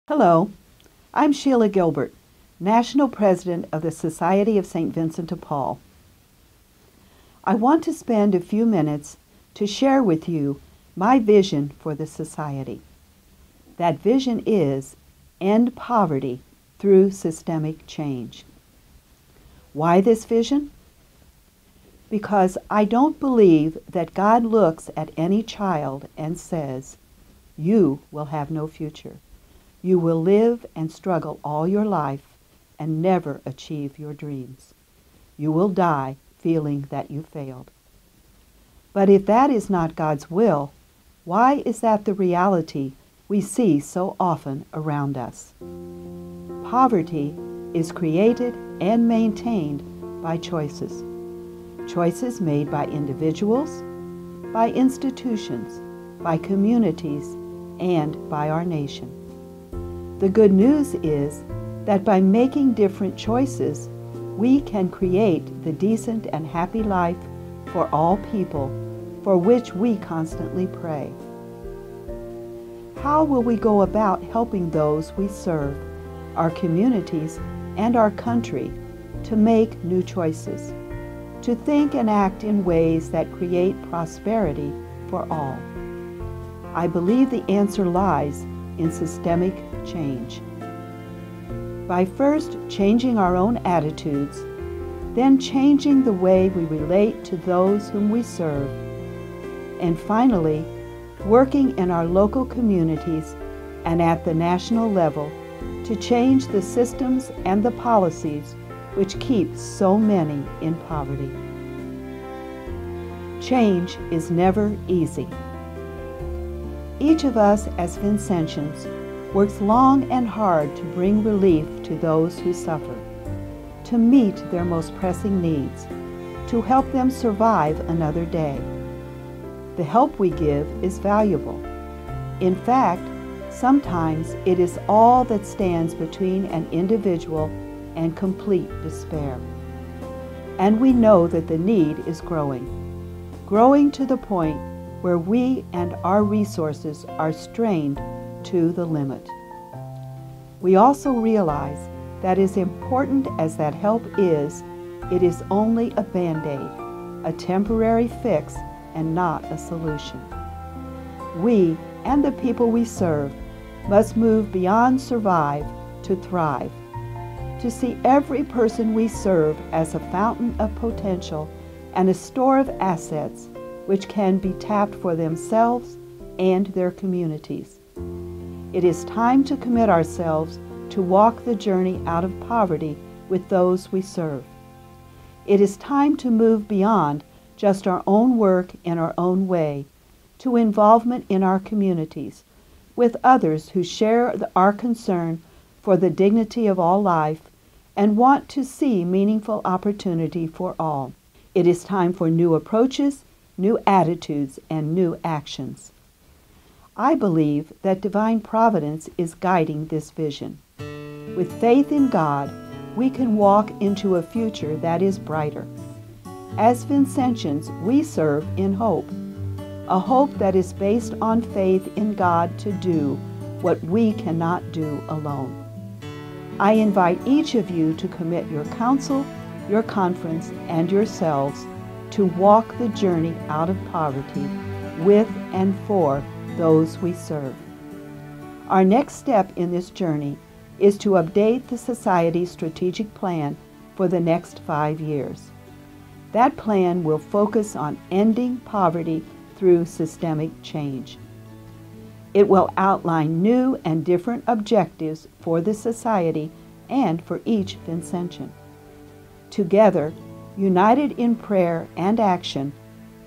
Hello, I'm Sheila Gilbert, National President of the Society of St. Vincent de Paul. I want to spend a few minutes to share with you my vision for the Society. That vision is end poverty through systemic change. Why this vision? Because I don't believe that God looks at any child and says, "You will have no future. You will live and struggle all your life and never achieve your dreams. You will die feeling that you failed." But if that is not God's will, why is that the reality we see so often around us? Poverty is created and maintained by choices. Choices made by individuals, by institutions, by communities, and by our nation. The good news is that by making different choices, we can create the decent and happy life for all people for which we constantly pray. How will we go about helping those we serve, our communities, and our country to make new choices, to think and act in ways that create prosperity for all? I believe the answer lies in systemic change. By first changing our own attitudes, then changing the way we relate to those whom we serve, and finally, working in our local communities and at the national level to change the systems and the policies which keep so many in poverty. Change is never easy. Each of us as Vincentians works long and hard to bring relief to those who suffer, to meet their most pressing needs, to help them survive another day. The help we give is valuable. In fact, sometimes it is all that stands between an individual and complete despair. And we know that the need is growing to the point where we and our resources are strained to the limit. We also realize that as important as that help is, it is only a band-aid, a temporary fix and not a solution. We and the people we serve must move beyond survive to thrive, to see every person we serve as a fountain of potential and a store of assets which can be tapped for themselves and their communities. It is time to commit ourselves to walk the journey out of poverty with those we serve. It is time to move beyond just our own work in our own way to involvement in our communities with others who share our concern for the dignity of all life and want to see meaningful opportunity for all. It is time for new approaches, new attitudes, and new actions. I believe that divine providence is guiding this vision. With faith in God, we can walk into a future that is brighter. As Vincentians, we serve in hope, a hope that is based on faith in God to do what we cannot do alone. I invite each of you to commit your counsel, your conference, and yourselves to walk the journey out of poverty with and for those we serve. Our next step in this journey is to update the Society's strategic plan for the next 5 years. That plan will focus on ending poverty through systemic change. It will outline new and different objectives for the Society and for each Vincentian. Together, united in prayer and action,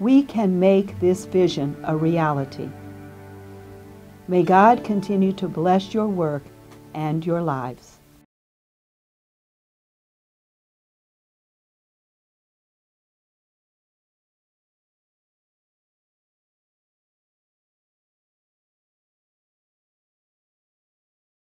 we can make this vision a reality. May God continue to bless your work and your lives.